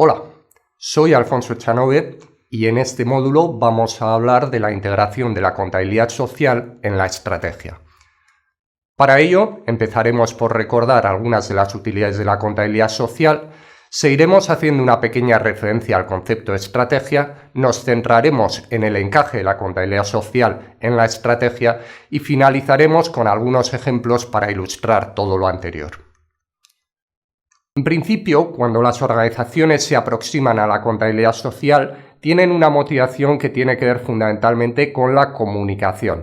Hola, soy Alfonso Echanove y en este módulo vamos a hablar de la integración de la contabilidad social en la estrategia. Para ello, empezaremos por recordar algunas de las utilidades de la contabilidad social, seguiremos haciendo una pequeña referencia al concepto de estrategia, nos centraremos en el encaje de la contabilidad social en la estrategia y finalizaremos con algunos ejemplos para ilustrar todo lo anterior. En principio, cuando las organizaciones se aproximan a la contabilidad social, tienen una motivación que tiene que ver fundamentalmente con la comunicación.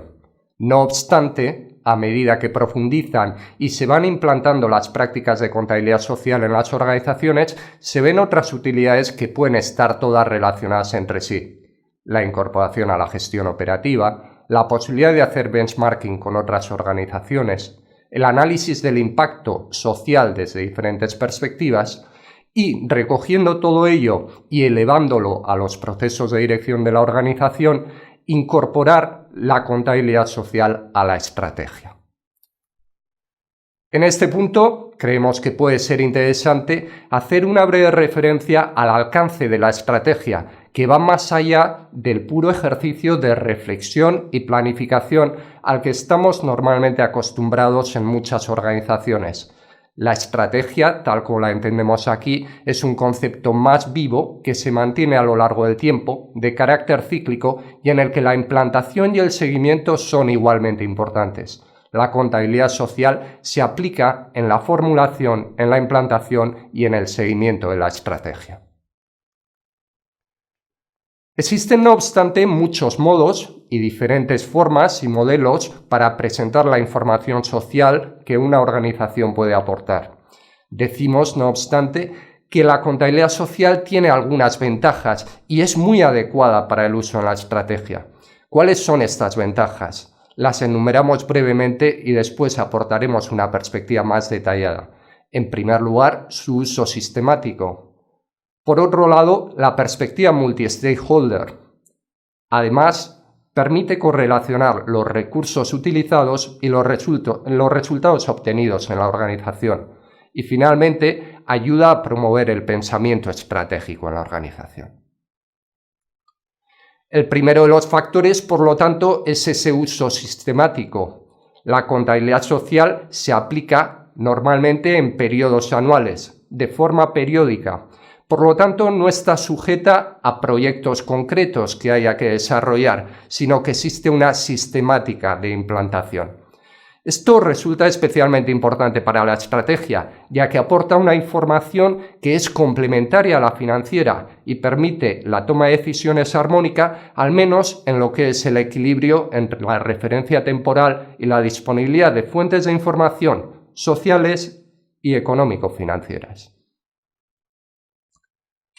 No obstante, a medida que profundizan y se van implantando las prácticas de contabilidad social en las organizaciones, se ven otras utilidades que pueden estar todas relacionadas entre sí. La incorporación a la gestión operativa, la posibilidad de hacer benchmarking con otras organizaciones, el análisis del impacto social desde diferentes perspectivas y, recogiendo todo ello y elevándolo a los procesos de dirección de la organización, incorporar la contabilidad social a la estrategia. En este punto, creemos que puede ser interesante hacer una breve referencia al alcance de la estrategia, que va más allá del puro ejercicio de reflexión y planificación al que estamos normalmente acostumbrados en muchas organizaciones. La estrategia, tal como la entendemos aquí, es un concepto más vivo que se mantiene a lo largo del tiempo, de carácter cíclico y en el que la implantación y el seguimiento son igualmente importantes. La contabilidad social se aplica en la formulación, en la implantación y en el seguimiento de la estrategia. Existen, no obstante, muchos modos y diferentes formas y modelos para presentar la información social que una organización puede aportar. Decimos, no obstante, que la contabilidad social tiene algunas ventajas y es muy adecuada para el uso en la estrategia. ¿Cuáles son estas ventajas? Las enumeramos brevemente y después aportaremos una perspectiva más detallada. En primer lugar, su uso sistemático. Por otro lado, la perspectiva multi-stakeholder. Además, permite correlacionar los recursos utilizados y los resultados obtenidos en la organización. Y finalmente, ayuda a promover el pensamiento estratégico en la organización. El primero de los factores, por lo tanto, es ese uso sistemático. La contabilidad social se aplica normalmente en periodos anuales, de forma periódica. Por lo tanto, no está sujeta a proyectos concretos que haya que desarrollar, sino que existe una sistemática de implantación. Esto resulta especialmente importante para la estrategia, ya que aporta una información que es complementaria a la financiera y permite la toma de decisiones armónica, al menos en lo que es el equilibrio entre la referencia temporal y la disponibilidad de fuentes de información sociales y económico-financieras.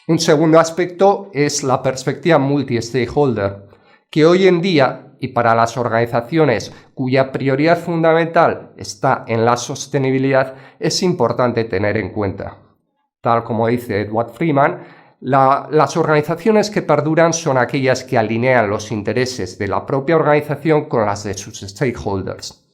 Un segundo aspecto es la perspectiva multi-stakeholder, que hoy en día, y para las organizaciones cuya prioridad fundamental está en la sostenibilidad, es importante tener en cuenta. Tal como dice Edward Freeman, las organizaciones que perduran son aquellas que alinean los intereses de la propia organización con las de sus stakeholders.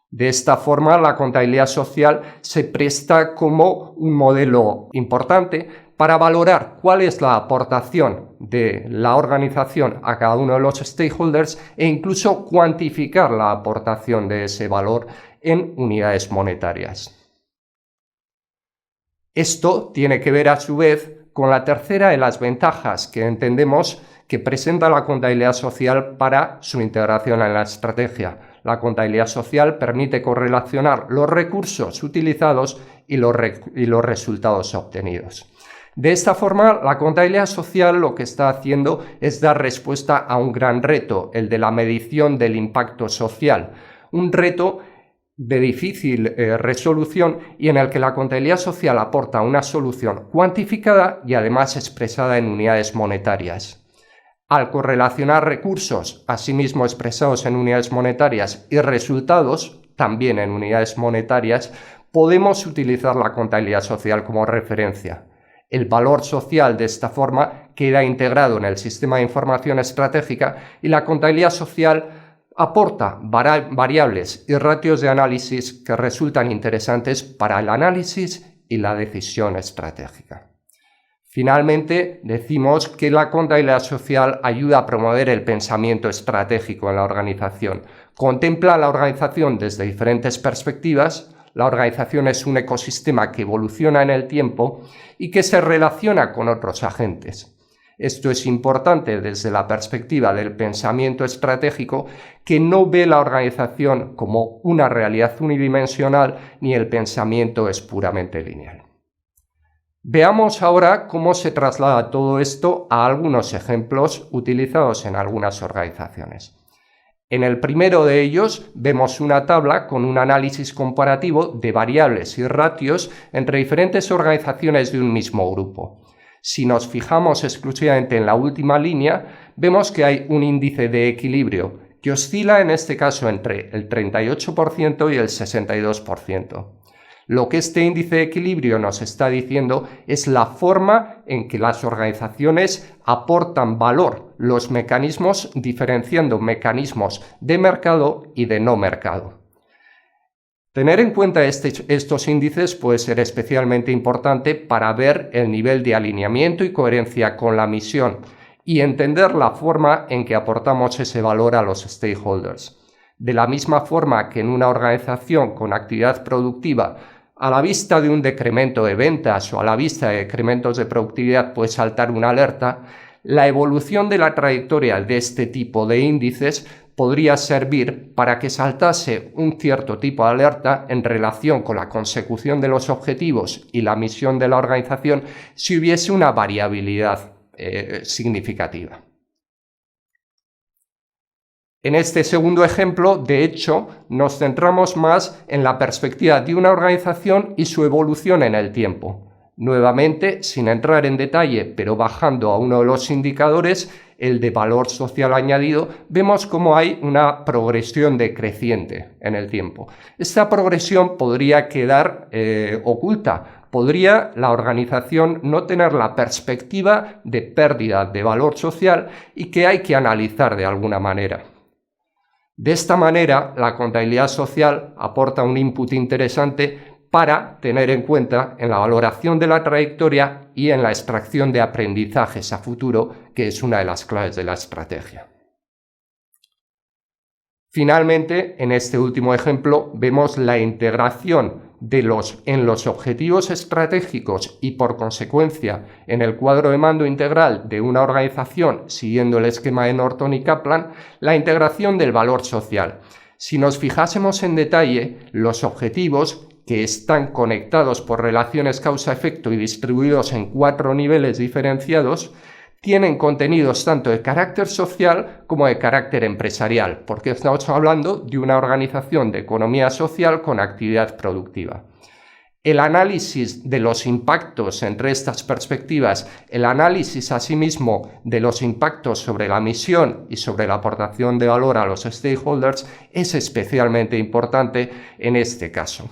De esta forma, la contabilidad social se presta como un modelo importante para valorar cuál es la aportación de la organización a cada uno de los stakeholders e incluso cuantificar la aportación de ese valor en unidades monetarias. Esto tiene que ver a su vez con la tercera de las ventajas que entendemos que presenta la contabilidad social para su integración en la estrategia. La contabilidad social permite correlacionar los recursos utilizados y los resultados obtenidos. De esta forma, la contabilidad social lo que está haciendo es dar respuesta a un gran reto, el de la medición del impacto social, un reto de difícil resolución y en el que la contabilidad social aporta una solución cuantificada y además expresada en unidades monetarias. Al correlacionar recursos, asimismo expresados en unidades monetarias, y resultados, también en unidades monetarias, podemos utilizar la contabilidad social como referencia. El valor social de esta forma queda integrado en el sistema de información estratégica y la contabilidad social aporta variables y ratios de análisis que resultan interesantes para el análisis y la decisión estratégica. Finalmente, decimos que la contabilidad social ayuda a promover el pensamiento estratégico en la organización. Contempla la organización desde diferentes perspectivas. La organización es un ecosistema que evoluciona en el tiempo y que se relaciona con otros agentes. Esto es importante desde la perspectiva del pensamiento estratégico, que no ve la organización como una realidad unidimensional ni el pensamiento es puramente lineal. Veamos ahora cómo se traslada todo esto a algunos ejemplos utilizados en algunas organizaciones. En el primero de ellos vemos una tabla con un análisis comparativo de variables y ratios entre diferentes organizaciones de un mismo grupo. Si nos fijamos exclusivamente en la última línea, vemos que hay un índice de equilibrio que oscila en este caso entre el 38% y el 62%. Lo que este índice de equilibrio nos está diciendo es la forma en que las organizaciones aportan valor, los mecanismos diferenciando mecanismos de mercado y de no mercado. Tener en cuenta estos índices puede ser especialmente importante para ver el nivel de alineamiento y coherencia con la misión y entender la forma en que aportamos ese valor a los stakeholders. De la misma forma que en una organización con actividad productiva, a la vista de un decremento de ventas o a la vista de decrementos de productividad puede saltar una alerta, la evolución de la trayectoria de este tipo de índices podría servir para que saltase un cierto tipo de alerta en relación con la consecución de los objetivos y la misión de la organización si hubiese una variabilidad significativa. En este segundo ejemplo, de hecho, nos centramos más en la perspectiva de una organización y su evolución en el tiempo. Nuevamente, sin entrar en detalle, pero bajando a uno de los indicadores, el de valor social añadido, vemos cómo hay una progresión decreciente en el tiempo. Esta progresión podría quedar oculta. Podría la organización no tener la perspectiva de pérdida de valor social y que hay que analizar de alguna manera. De esta manera, la contabilidad social aporta un input interesante para tener en cuenta en la valoración de la trayectoria y en la extracción de aprendizajes a futuro, que es una de las claves de la estrategia. Finalmente, en este último ejemplo, vemos la integración en los objetivos estratégicos y, por consecuencia, en el cuadro de mando integral de una organización, siguiendo el esquema de Norton y Kaplan, la integración del valor social. Si nos fijásemos en detalle, los objetivos, que están conectados por relaciones causa-efecto y distribuidos en 4 niveles diferenciados, tienen contenidos tanto de carácter social como de carácter empresarial, porque estamos hablando de una organización de economía social con actividad productiva. El análisis de los impactos entre estas perspectivas, el análisis asimismo de los impactos sobre la misión y sobre la aportación de valor a los stakeholders es especialmente importante en este caso.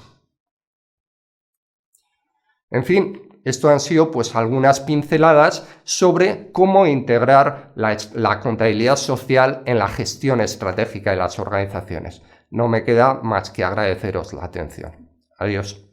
En fin, esto han sido pues algunas pinceladas sobre cómo integrar la contabilidad social en la gestión estratégica de las organizaciones. No me queda más que agradeceros la atención. Adiós.